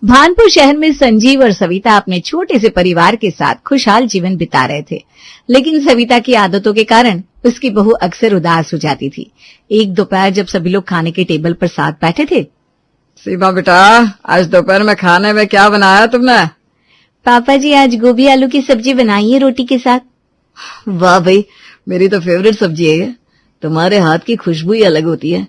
भानपुर शहर में संजीव और सविता अपने छोटे से परिवार के साथ खुशहाल जीवन बिता रहे थे, लेकिन सविता की आदतों के कारण उसकी बहू अक्सर उदास हो जाती थी। एक दोपहर जब सभी लोग खाने के टेबल पर साथ बैठे थे। सीमा बेटा, आज दोपहर में खाने में क्या बनाया तुमने? पापा जी, आज गोभी आलू की सब्जी बनाई है रोटी के साथ। वाह भाई, मेरी तो फेवरेट सब्जी है। तुम्हारे हाथ की खुशबू ही अलग होती है।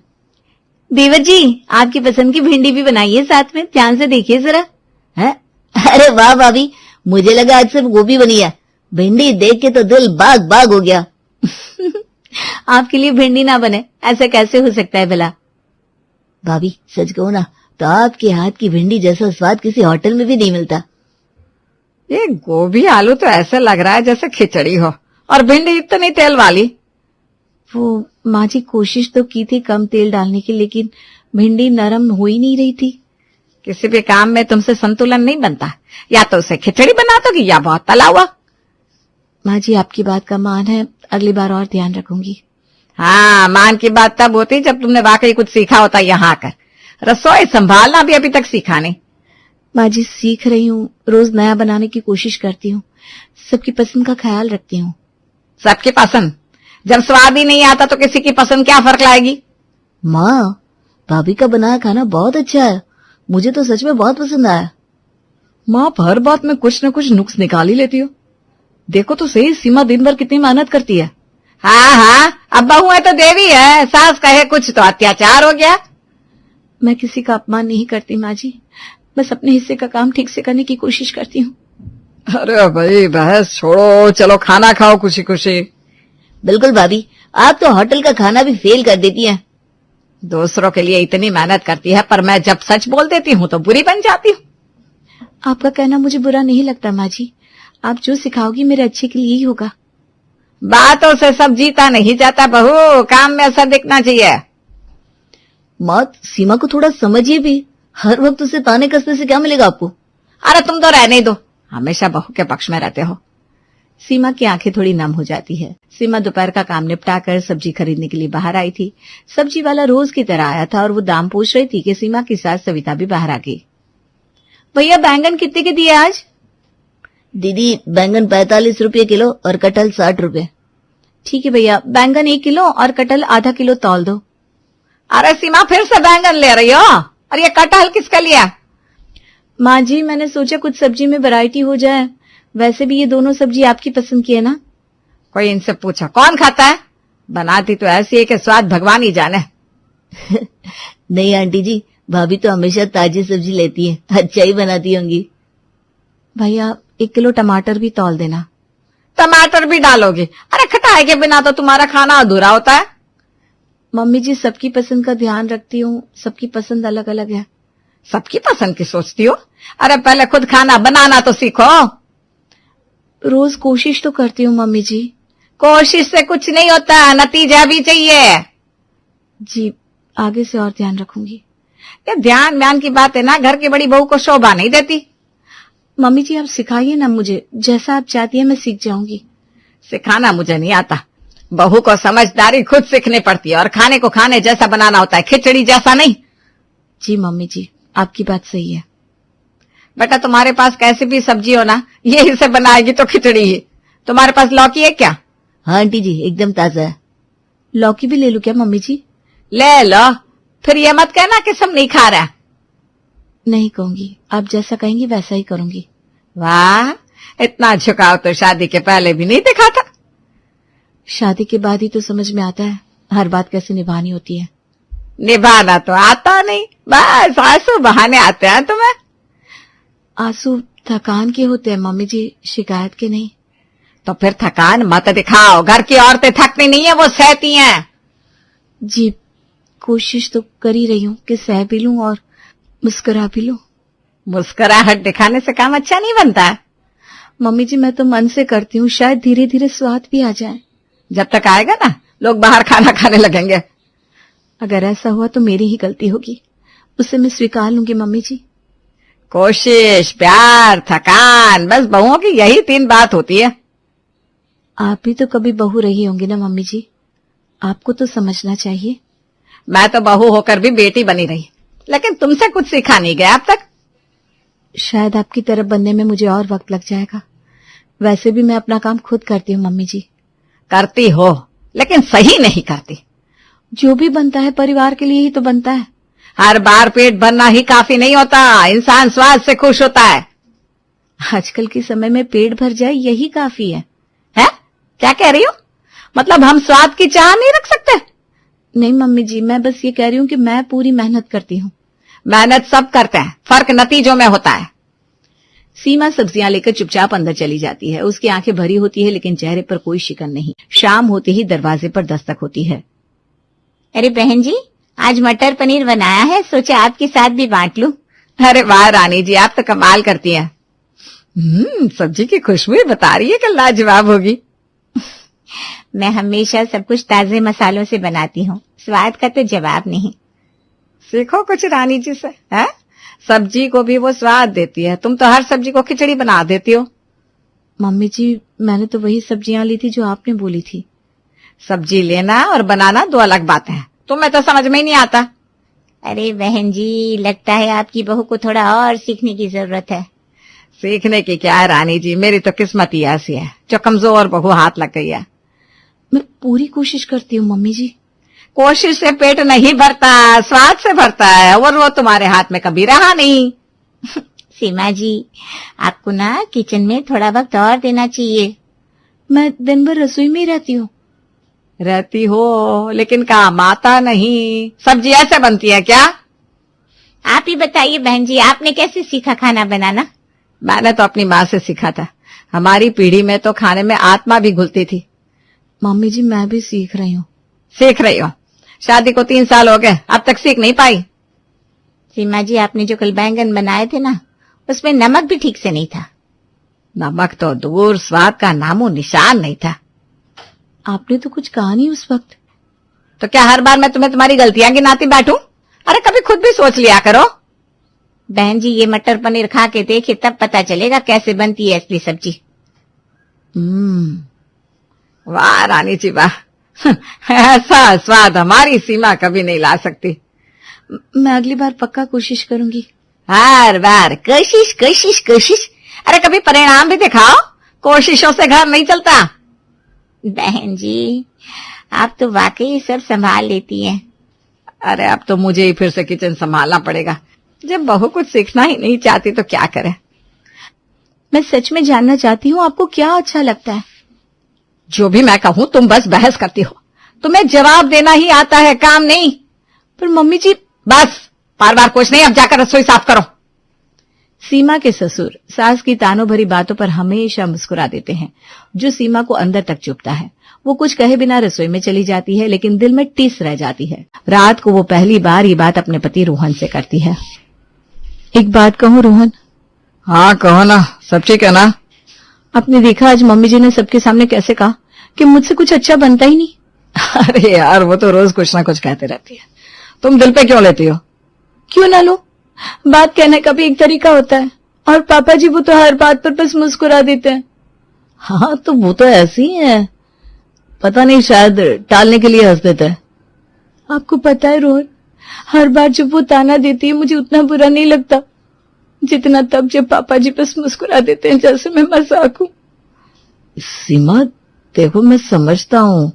देवर जी, आपकी पसंद की भिंडी भी बनाई है साथ में, ध्यान से देखिए जरा। है? अरे वाह भाभी, मुझे लगा आज सिर्फ गोभी बनी है। भिंडी देख के तो दिल बाग बाग हो गया। आपके लिए भिंडी ना बने, ऐसा कैसे हो सकता है भला? भाभी सच कहो ना, तो आपके हाथ की भिंडी जैसा स्वाद किसी होटल में भी नहीं मिलता। ये गोभी आलू तो ऐसा लग रहा है जैसे खिचड़ी हो, और भिंडी इतनी तेल वाली। वो माँ जी कोशिश तो की थी कम तेल डालने की, लेकिन भिंडी नरम हो ही नहीं रही थी। किसी भी काम में तुमसे संतुलन नहीं बनता, या तो उसे खिचड़ी बना दोगी या बहुत तला हुआ। माँ जी, आपकी बात का मान है, अगली बार और ध्यान रखूंगी। हाँ, मान की बात तब होती जब तुमने वाकई कुछ सीखा होता। यहाँ आकर रसोई संभालना भी अभी तक सीखा नहीं। माँ जी, सीख रही हूँ, रोज नया बनाने की कोशिश करती हूँ, सबकी पसंद का ख्याल रखती हूँ। सबकी पसंद? जब स्वाद ही नहीं आता तो किसी की पसंद क्या फर्क लाएगी? माँ, भाभी का बनाया खाना बहुत अच्छा है, मुझे तो सच में बहुत पसंद आया। माँ, हर बात में कुछ न कुछ नुक्स निकाल ही लेती हो। देखो तो सही, सीमा दिन भर कितनी मेहनत करती है। हाँ हाँ, अब बहू है तो देवी है, सास कहे कुछ तो अत्याचार हो गया। मैं किसी का अपमान नहीं करती माँ जी, बस अपने हिस्से का काम ठीक से करने की कोशिश करती हूँ। अरे भाई बहस छोड़ो, चलो खाना खाओ खुशी खुशी। बिल्कुल भाभी, आप तो होटल का खाना भी फेल कर देती हैं। दूसरों के लिए इतनी मेहनत करती है, पर मैं जब सच बोल देती हूँ तो बुरी बन जाती हूँ। आपका कहना मुझे बुरा नहीं लगता माँ जी, आप जो सिखाओगी मेरे अच्छे के लिए ही होगा। बातों से सब जीता नहीं जाता बहू, काम में असर दिखना चाहिए। माँ, सीमा को थोड़ा समझिए भी, हर वक्त उसे ताने कसने से क्या मिलेगा आपको? अरे तुम तो रहने दो, हमेशा बहू के पक्ष में रहते हो। सीमा की आंखें थोड़ी नम हो जाती है। सीमा दोपहर का काम निपटाकर सब्जी खरीदने के लिए बाहर आई थी। सब्जी वाला रोज की तरह आया था और वो दाम पूछ रही थी कि सीमा के साथ सविता भी बाहर आ गई। भैया, बैंगन कितने के दिए आज? दीदी, बैंगन 45 रुपये किलो और कटहल 60 रुपये। ठीक है भैया, बैंगन 1 किलो और कटहल आधा किलो तौल दो। अरे सीमा, फिर से बैंगन ले रही हो? और ये कटहल किसका लिया? माँ जी, मैंने सोचा कुछ सब्जी में वैरायटी हो जाए, वैसे भी ये दोनों सब्जी आपकी पसंद की है ना। कोई इनसे पूछा कौन खाता है? बनाती तो ऐसी है कि स्वाद भगवान ही जाने। नहीं आंटी जी, भाभी तो हमेशा ताजी सब्जी लेती है, अच्छा ही बनाती होंगी। भैया, 1 किलो टमाटर भी तौल देना। टमाटर भी डालोगे? अरे खटाई के बिना तो तुम्हारा खाना अधूरा होता है। मम्मी जी, सबकी पसंद का ध्यान रखती हूँ, सबकी पसंद अलग अलग है। सबकी पसंद की सोचती हो? अरे पहले खुद खाना बनाना तो सीखो। रोज कोशिश तो करती हूँ मम्मी जी। कोशिश से कुछ नहीं होता, नतीजा भी चाहिए। जी, आगे से और ध्यान रखूंगी। ये ध्यान म्यान की बात है ना, घर की बड़ी बहू को शोभा नहीं देती। मम्मी जी, आप सिखाइए ना मुझे, जैसा आप चाहती है मैं सीख जाऊंगी। सिखाना मुझे नहीं आता, बहू को समझदारी खुद सीखनी पड़ती है, और खाने को खाने जैसा बनाना होता है, खिचड़ी जैसा नहीं। जी मम्मी जी, आपकी बात सही है। बेटा, तुम्हारे पास कैसी भी सब्जी हो ना, यही से बनाएगी तो खिचड़ी ही। तुम्हारे पास लौकी है क्या? हाँ आंटी जी, एकदम ताजा है। लौकी भी ले लूं क्या मम्मी जी? ले लो, फिर ये मत कहना कि सब नहीं खा रहा। नहीं कहूंगी, आप जैसा कहेंगी वैसा ही करूंगी। वाह, इतना झुकाव तो शादी के पहले भी नहीं दिखा था। शादी के बाद ही तो समझ में आता है हर बात कैसे निभानी होती है। निभाना तो आता नहीं, बस आंसू बहाने आते हैं तुम्हें। आंसू थकान के होते हैं मम्मी जी, शिकायत के नहीं। तो फिर थकान मत दिखाओ, घर की औरतें थकती नहीं है, वो सहती हैं। जी, कोशिश तो कर ही रही हूँ कि सह भी लूं और मुस्कुरा भी लूं। मुस्कुराहट दिखाने से काम अच्छा नहीं बनता है। मम्मी जी, मैं तो मन से करती हूँ, शायद धीरे धीरे स्वाद भी आ जाए। जब तक आएगा ना, लोग बाहर खाना खाने लगेंगे। अगर ऐसा हुआ तो मेरी ही गलती होगी, उसे मैं स्वीकार लूंगी मम्मी जी। कोशिश, प्यार, थकान, बस बहुओं की यही 3 बात होती है। आप भी तो कभी बहू रही होंगी ना मम्मी जी, आपको तो समझना चाहिए। मैं तो बहू होकर भी बेटी बनी रही, लेकिन तुमसे कुछ सीखा नहीं गया अब तक। शायद आपकी तरफ बनने में मुझे और वक्त लग जाएगा। वैसे भी मैं अपना काम खुद करती हूँ मम्मी जी। करती हो, लेकिन सही नहीं करती। जो भी बनता है परिवार के लिए ही तो बनता है। हर बार पेट भरना ही काफी नहीं होता, इंसान स्वाद से खुश होता है। आजकल के समय में पेट भर जाए यही काफी है। हैं? क्या कह रही हो? मतलब हम स्वाद की चाह नहीं रख सकते? नहीं मम्मी जी, मैं बस ये कह रही हूँ कि मैं पूरी मेहनत करती हूँ। मेहनत सब करते हैं, फर्क नतीजों में होता है। सीमा सब्जियां लेकर चुपचाप अंदर चली जाती है। उसकी आंखें भरी होती है लेकिन चेहरे पर कोई शिकन नहीं। शाम होते ही दरवाजे पर दस्तक होती है। अरे बहन जी, आज मटर पनीर बनाया है, सोचा आपके साथ भी बांट लूं। अरे वाह रानी जी, आप तो कमाल करती हैं। सब्जी की खुशबू बता रही है कि लाजवाब होगी। मैं हमेशा सब कुछ ताजे मसालों से बनाती हूँ, स्वाद का तो जवाब नहीं। सीखो कुछ रानी जी से। है? सब्जी को भी वो स्वाद देती है, तुम तो हर सब्जी को खिचड़ी बना देती हो। मम्मी जी, मैंने तो वही सब्जियां ली थी जो आपने बोली थी। सब्जी लेना और बनाना दो अलग बातें हैं, तुम्हें तो समझ में ही नहीं आता। अरे बहन जी, लगता है आपकी बहू को थोड़ा और सीखने की जरूरत है। सीखने की क्या है रानी जी, मेरी तो किस्मत ही ऐसी है जो कमजोर बहू हाथ लग गई है। मैं पूरी कोशिश करती हूँ मम्मी जी। कोशिश से पेट नहीं भरता, स्वाद से भरता है, और वो तुम्हारे हाथ में कभी रहा नहीं। सीमा जी, आपको ना किचन में थोड़ा वक्त और देना चाहिए। मैं दिन भर रसोई में ही रहती हो, लेकिन काम आता नहीं। सब्जी ऐसे बनती है क्या? आप ही बताइए बहन जी, आपने कैसे सीखा खाना बनाना? मैंने तो अपनी माँ से सीखा था। हमारी पीढ़ी में तो खाने में आत्मा भी घुलती थी। मम्मी जी, मैं भी सीख रही हूँ। सीख रही हो? शादी को 3 साल हो गए, अब तक सीख नहीं पाई? सीमा जी, आपने जो कल बैंगन बनाए थे ना, उसमें नमक भी ठीक से नहीं था। नमक तो दूर, स्वाद का नामो निशान नहीं था। आपने तो कुछ कहा नहीं उस वक्त। तो क्या हर बार मैं तुम्हें तुम्हारी गलतियां गिनाती बैठूं? अरे कभी खुद भी सोच लिया करो। बहन जी, ये मटर पनीर खा के देखे तब पता चलेगा कैसे बनती है असली सब्जी। वाह रानी जी वाह, ऐसा स्वाद हमारी सीमा कभी नहीं ला सकती। मैं अगली बार पक्का कोशिश करूंगी। हर बार कोशिश कोशिश कोशिश। अरे कभी परिणाम भी दिखाओ, कोशिशों से घर नहीं चलता। बहन जी, आप तो वाकई सब संभाल लेती हैं। अरे अब तो मुझे ही फिर से किचन संभालना पड़ेगा। जब बहू कुछ सीखना ही नहीं चाहती तो क्या करे। मैं सच में जानना चाहती हूँ आपको क्या अच्छा लगता है। जो भी मैं कहूँ तुम बस बहस करती हो। तुम्हें जवाब देना ही आता है, काम नहीं। पर मम्मी जी, बस बार बार कुछ नहीं, अब जाकर रसोई साफ करो। सीमा के ससुर सास की तानों भरी बातों पर हमेशा मुस्कुरा देते हैं, जो सीमा को अंदर तक चुभता है। वो कुछ कहे बिना रसोई में चली जाती है, लेकिन दिल में टिस रह जाती है। रात को वो पहली बार ये बात अपने पति रोहन से करती है। एक बात कहूँ रोहन? हाँ कहो ना, सब ठीक है ना? आपने देखा आज मम्मी जी ने सबके सामने कैसे कहा कि मुझसे कुछ अच्छा बनता ही नहीं। अरे यार, वो तो रोज कुछ ना कुछ कहते रहती है, तुम दिल पे क्यों लेती हो? क्यों ना लो, बात कहने का भी एक तरीका होता है। और पापा जी वो तो हर बात पर बस मुस्कुरा देते हैं। हाँ तो वो तो ऐसी ही है, पता नहीं शायद टालने के लिए हंस देता है। आपको पता है रोहन, हर बार जब वो ताना देती है मुझे उतना बुरा नहीं लगता जितना तब जब पापा जी बस मुस्कुरा देते हैं जैसे मैं मजाक हूँ। सीमा देखो, मैं समझता हूँ,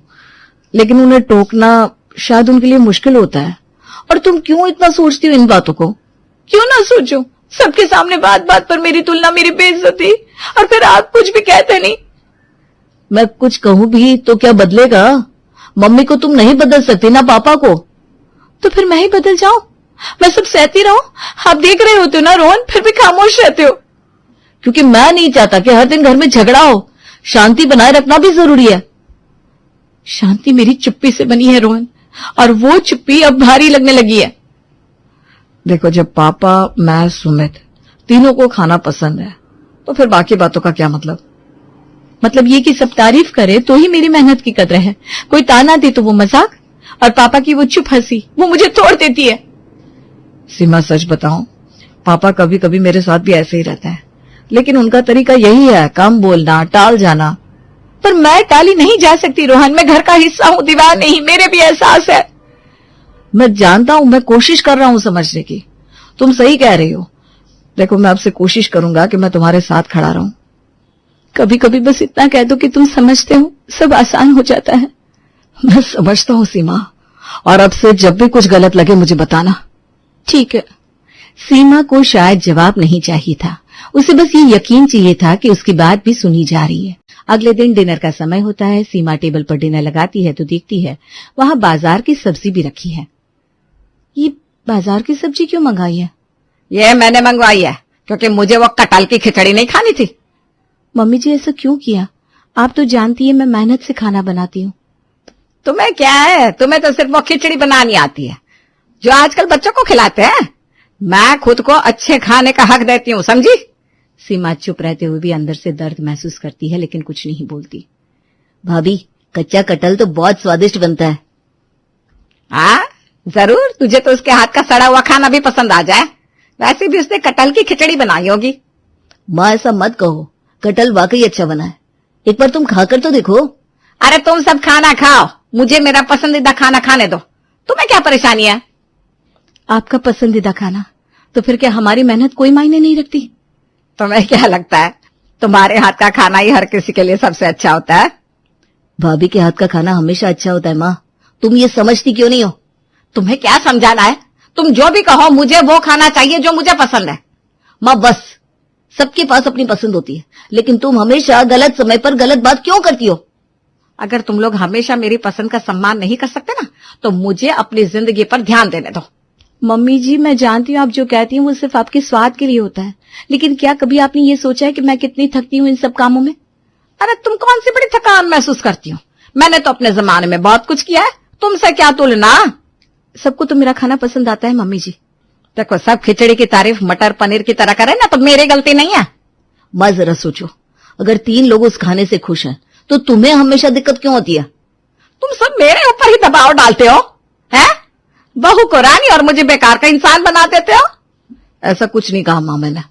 लेकिन उन्हें टोकना शायद उनके लिए मुश्किल होता है। और तुम क्यों इतना सोचती हो इन बातों को? क्यों ना सोचूं, सबके सामने बात बात पर मेरी तुलना, मेरी बेइज्जती, और फिर आप कुछ भी कहते नहीं। मैं कुछ कहूं भी तो क्या बदलेगा? मम्मी को तुम नहीं बदल सकती ना पापा को। तो फिर मैं ही बदल जाऊं, मैं सब सहती रहूं? आप देख रहे होते हो ना रोहन, फिर भी खामोश रहते हो। क्योंकि मैं नहीं चाहता कि हर दिन घर में झगड़ा हो। शांति बनाए रखना भी जरूरी है। शांति मेरी चुप्पी से बनी है रोहन, और वो चुप्पी अब भारी लगने लगी है। देखो, जब पापा, मैं, सुमित तीनों को खाना पसंद है तो फिर बाकी बातों का क्या मतलब? मतलब ये कि सब तारीफ करे तो ही मेरी मेहनत की कदर है, कोई ताना दे तो वो मजाक, और पापा की वो चुप हंसी वो मुझे तोड़ देती है। सीमा सच बताऊं, पापा कभी कभी मेरे साथ भी ऐसे ही रहता है, लेकिन उनका तरीका यही है, कम बोलना, टाल जाना। पर मैं टाली नहीं जा सकती रोहन, मैं घर का हिस्सा हूँ, दीवार नहीं। मेरे भी एहसास है। मैं जानता हूं, मैं कोशिश कर रहा हूं समझने की। तुम सही कह रही हो, देखो, मैं आपसे कोशिश करूंगा कि मैं तुम्हारे साथ खड़ा रहूं। कभी कभी बस इतना कह दो कि तुम समझते हो, सब आसान हो जाता है। मैं समझता हूं सीमा, और अब से जब भी कुछ गलत लगे मुझे बताना। ठीक है। सीमा को शायद जवाब नहीं चाहिए था, उसे बस ये यकीन चाहिए था कि उसकी बात भी सुनी जा रही है। अगले दिन डिनर का समय होता है। सीमा टेबल पर डिनर लगाती है तो देखती है वहां बाजार की सब्जी भी रखी है। ये बाजार की सब्जी क्यों मंगाई है? ये मैंने मंगवाई है क्योंकि मुझे वो कटहल की खिचड़ी नहीं खानी थी। मम्मी जी, ऐसा क्यों किया? आप तो जानती है मैं मेहनत से खाना बनाती हूँ। तुम्हें क्या है, तुम्हें तो सिर्फ वो खिचड़ी बनानी आती है जो आजकल बच्चों को खिलाते हैं। मैं खुद को अच्छे खाने का हक देती हूँ, समझी? सीमा चुप रहते हुए भी अंदर से दर्द महसूस करती है, लेकिन कुछ नहीं बोलती। भाभी, कच्चा कटहल तो बहुत स्वादिष्ट बनता है। हाँ जरूर, तुझे तो उसके हाथ का सड़ा हुआ खाना भी पसंद आ जाए। वैसे भी उसने कटहल की खिचड़ी बनाई होगी। माँ, ऐसा मत कहो, कटहल वाकई अच्छा बना है। एक बार तुम खाकर तो देखो। अरे तुम सब खाना खाओ, मुझे मेरा पसंदीदा खाना खाने दो। तुम्हें क्या परेशानी है? आपका पसंदीदा खाना? तो फिर क्या हमारी मेहनत कोई मायने नहीं रखती? तुम्हें क्या लगता है तुम्हारे हाथ का खाना ही हर किसी के लिए सबसे अच्छा होता है? भाभी के हाथ का खाना हमेशा अच्छा होता है माँ, तुम ये समझती क्यों नहीं हो? तुम्हें क्या समझाना है? तुम जो भी कहो, मुझे वो खाना चाहिए जो मुझे पसंद है। माँ बस, सबके पास अपनी पसंद होती है, लेकिन तुम हमेशा गलत समय पर गलत बात क्यों करती हो? अगर तुम लोग हमेशा मेरी पसंद का सम्मान नहीं कर सकते ना, तो मुझे अपनी जिंदगी पर ध्यान देने दो। मम्मी जी, मैं जानती हूँ आप जो कहती हैं वो सिर्फ आपके स्वाद के लिए होता है, लेकिन क्या कभी आपने ये सोचा है कि मैं कितनी थकती हूँ इन सब कामों में? अरे तुम कौन सी बड़ी थकान महसूस करती हो? मैंने तो अपने जमाने में बहुत कुछ किया है, तुमसे क्या तुलना। सबको तो मेरा खाना पसंद आता है मम्मी जी। देखो, सब खिचड़ी की तारीफ मटर पनीर की तरह करे ना तो मेरी गलती नहीं है। माँ जरा सोचो, अगर 3 लोग उस खाने से खुश हैं तो तुम्हें हमेशा दिक्कत क्यों होती है? तुम सब मेरे ऊपर ही दबाव डालते हो, हैं? बहू को रानी और मुझे बेकार का इंसान बना देते हो। ऐसा कुछ नहीं कहा माँ मैंने।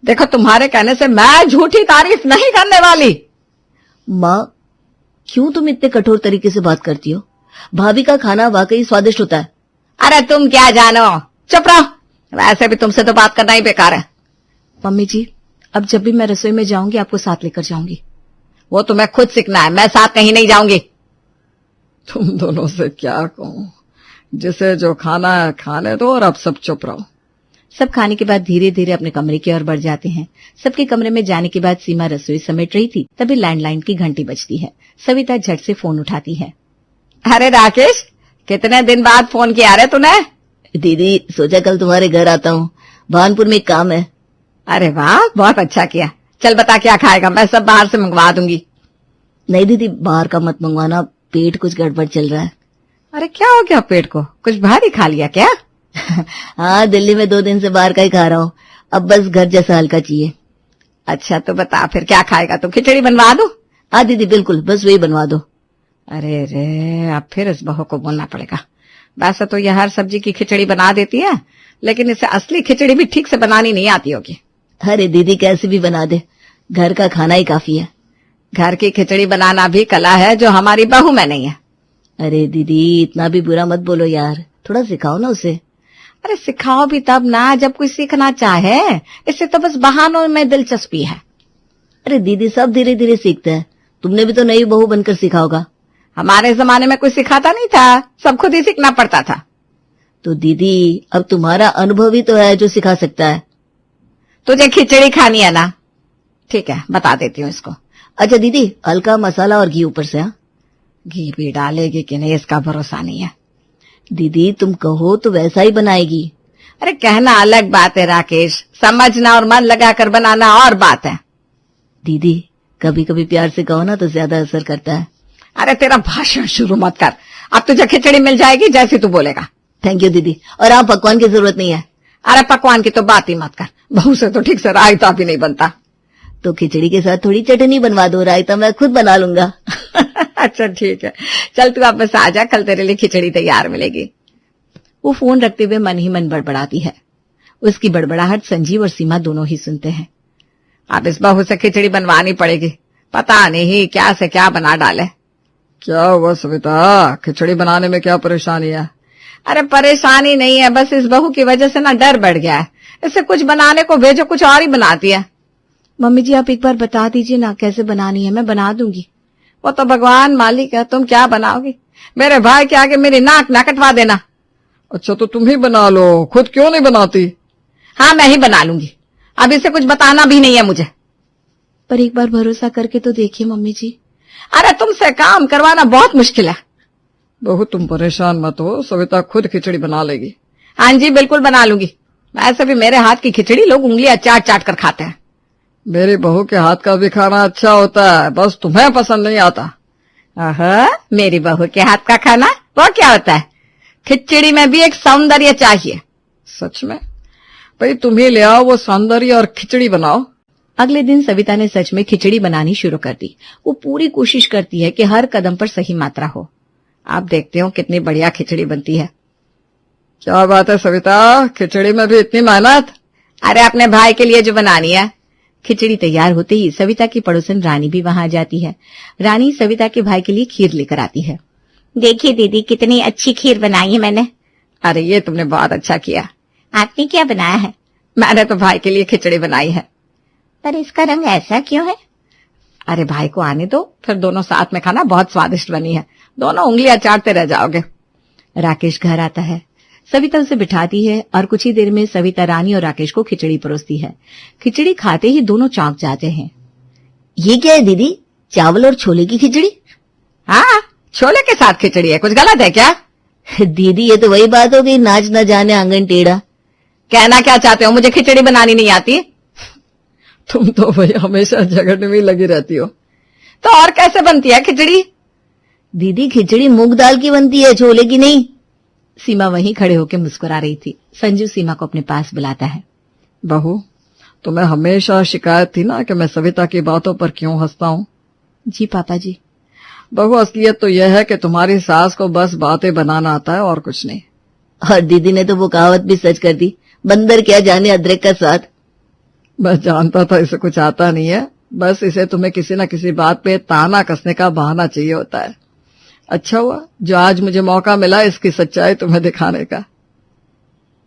देखो, तुम्हारे कहने से मैं झूठी तारीफ नहीं करने वाली। माँ, क्यों तुम इतने कठोर तरीके से बात करती हो? भाभी का खाना वाकई स्वादिष्ट होता है। अरे तुम क्या जानो, चुप रहो। वैसे भी तुमसे तो बात करना ही बेकार है। मम्मी जी, अब जब भी मैं रसोई में जाऊंगी आपको साथ लेकर जाऊंगी। वो तुम्हें खुद सीखना है, मैं साथ कहीं नहीं जाऊंगी। तुम दोनों से क्या कहूं, जिसे जो खाना है खाने दो और अब सब चुप रहो। सब खाने के बाद धीरे धीरे अपने कमरे की ओर बढ़ जाते हैं। सबके कमरे में जाने के बाद सीमा रसोई समेट रही थी, तभी लैंडलाइन की घंटी बजती है। सविता झट से फोन उठाती है। अरे राकेश, कितने दिन बाद फोन किया रे तूने? दीदी, सोचा कल तुम्हारे घर आता हूँ, भानपुर में एक काम है। अरे वाह, बहुत अच्छा किया। चल बता क्या खाएगा, मैं सब बाहर से मंगवा दूंगी। नहीं दीदी, बाहर का मत मंगवाना, पेट कुछ गड़बड़ चल रहा है। अरे क्या हो गया पेट को, कुछ भारी खा लिया क्या? हाँ, दिल्ली में 2 दिन से बाहर का ही खा रहा हूँ, अब बस घर जैसा हल्का चाहिए। अच्छा तो बता फिर क्या खाएगा, तो खिचड़ी बनवा दूं? हाँ दीदी बिल्कुल, बस वही बनवा दो। अरे रे, अब फिर इस बहू को बोलना पड़ेगा। वैसे तो यह हर सब्जी की खिचड़ी बना देती है, लेकिन इसे असली खिचड़ी भी ठीक से बनानी नहीं आती होगी। अरे दीदी, कैसे भी बना दे, घर का खाना ही काफी है। घर की खिचड़ी बनाना भी कला है जो हमारी बहू में नहीं है। अरे दीदी, इतना भी बुरा मत बोलो यार, थोड़ा सिखाओ ना उसे। अरे सिखाओ भी तब ना जब कोई सीखना चाहे, इससे तो बस बहानों में दिलचस्पी है। अरे दीदी, सब धीरे धीरे सीखते हैं, तुमने भी तो नई बहू बनकर सीखा होगा। हमारे जमाने में कोई सिखाता नहीं था, सब खुद ही सीखना पड़ता था। तो दीदी, अब तुम्हारा अनुभव ही तो है जो सिखा सकता है। तुझे खिचड़ी खानी है ना? ठीक है, बता देती हूँ इसको। अच्छा दीदी, हल्का मसाला और घी ऊपर से। हाँ, घी भी डालेगी कि नहीं इसका भरोसा नहीं है। दीदी तुम कहो तो वैसा ही बनाएगी। अरे कहना अलग बात है राकेश, समझना और मन लगाकर बनाना और बात है। दीदी, कभी कभी प्यार से कहो ना तो ज्यादा असर करता है। अरे तेरा भाषण शुरू मत कर, अब तुझे खिचड़ी मिल जाएगी जैसी तू बोलेगा। थैंक यू दीदी, और आप पकवान की जरूरत नहीं है। अरे पकवान की तो बात ही मत कर, बहू से तो ठीक से रायता भी नहीं बनता। तो खिचड़ी के साथ थोड़ी चटनी बनवा दो, रायता मैं खुद बना लूंगा। अच्छा ठीक है, चल तू वापस आ जा, कल तेरे लिए खिचड़ी तैयार मिलेगी। वो फोन रखते हुए मन ही मन बड़बड़ाती है। उसकी बड़बड़ाहट संजीव और सीमा दोनों ही सुनते हैं। अब इस बहू से खिचड़ी बनवानी पड़ेगी, पता नहीं क्या से क्या बना डाले। क्या हुआ सविता, खिचड़ी बनाने में क्या परेशानी है? अरे परेशानी नहीं है, बस इस बहू की वजह से ना डर बढ़ गया है। इससे कुछ बनाने को भेजो, कुछ और ही बनाती है। मम्मी जी आप एक बार बता दीजिए ना कैसे बनानी है, मैं बना दूंगी। वो तो भगवान मालिक है, तुम क्या बनाओगी? मेरे भाई के आगे मेरी नाक ना कटवा देना। अच्छा तो तुम ही बना लो, खुद क्यों नहीं बनाती? हाँ मैं ही बना लूंगी, अब इसे कुछ बताना भी नहीं है मुझे। पर एक बार भरोसा करके तो देखिए मम्मी जी। अरे तुमसे काम करवाना बहुत मुश्किल है। बहू तुम परेशान मत हो, सविता खुद खिचड़ी बना लेगी। हाँ जी बिल्कुल बना लूंगी। वैसे भी मेरे हाथ की खिचड़ी लोग उंगलियां चाट चाट कर खाते हैं। मेरी बहू के हाथ का भी खाना अच्छा होता है, बस तुम्हें पसंद नहीं आता। मेरी बहू के हाथ का खाना वो क्या होता है? खिचड़ी में भी एक सौंदर्य चाहिए। सच में? भाई तुम ही ले आओ वो सौंदर्य और खिचड़ी बनाओ। अगले दिन सविता ने सच में खिचड़ी बनानी शुरू कर दी। वो पूरी कोशिश करती है कि हर कदम पर सही मात्रा हो। आप देखते हो कितनी बढ़िया खिचड़ी बनती है। क्या बात है सविता, खिचड़ी में भी इतनी मेहनत? अरे अपने भाई के लिए जो बनानी है। खिचड़ी तैयार होते ही सविता की पड़ोसन रानी भी वहां आ जाती है। रानी सविता के भाई के लिए खीर लेकर आती है। देखिए दीदी कितनी अच्छी खीर बनाई है मैंने। अरे ये तुमने बहुत अच्छा किया। आपने क्या बनाया है? मैंने तो भाई के लिए खिचड़ी बनाई है। पर इसका रंग ऐसा क्यों है? अरे भाई को आने दो, फिर दोनों साथ में खाना, बहुत स्वादिष्ट बनी है। दोनों उंगलियां चाटते रह जाओगे। राकेश घर आता है। सविता उसे बिठाती है और कुछ ही देर में सविता रानी और राकेश को खिचड़ी परोसती है। खिचड़ी खाते ही दोनों चौंक जाते हैं। ये क्या है दीदी, चावल और छोले की खिचड़ी? हाँ छोले के साथ खिचड़ी है, कुछ गलत है क्या? दीदी ये तो वही बात हो गई, नाच न जाने आंगन टेढ़ा। कहना क्या चाहते हो, मुझे खिचड़ी बनानी नहीं आती? तुम तो भाई हमेशा झगड़ने में लगी रहती हो। तो और कैसे बनती है खिचड़ी? दीदी खिचड़ी मूंग दाल की बनती है, छोले की नहीं। सीमा वहीं खड़े होकर मुस्कुरा रही थी। संजू सीमा को अपने पास बुलाता है। बहू तुम्हें हमेशा शिकायत थी ना कि मैं सविता की बातों पर क्यों हंसता हूँ? जी पापा जी। बहू असलियत तो यह है कि तुम्हारी सास को बस बातें बनाना आता है और कुछ नहीं। और दीदी ने तो वो कहावत भी सच कर दी, बंदर क्या जाने अदरक का स्वाद। मैं जानता था इसे कुछ आता नहीं है, बस इसे तुम्हें किसी न किसी बात पे ताना कसने का बहाना चाहिए होता है। अच्छा हुआ जो आज मुझे मौका मिला इसकी सच्चाई तुम्हें दिखाने का।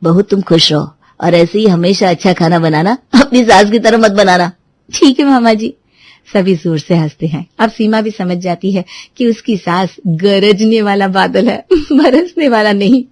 बहू तुम खुश रहो और ऐसे ही हमेशा अच्छा खाना बनाना, अपनी सास की तरह मत बनाना। ठीक है मामा जी। सभी जोर से हंसते हैं। अब सीमा भी समझ जाती है कि उसकी सास गरजने वाला बादल है, बरसने वाला नहीं।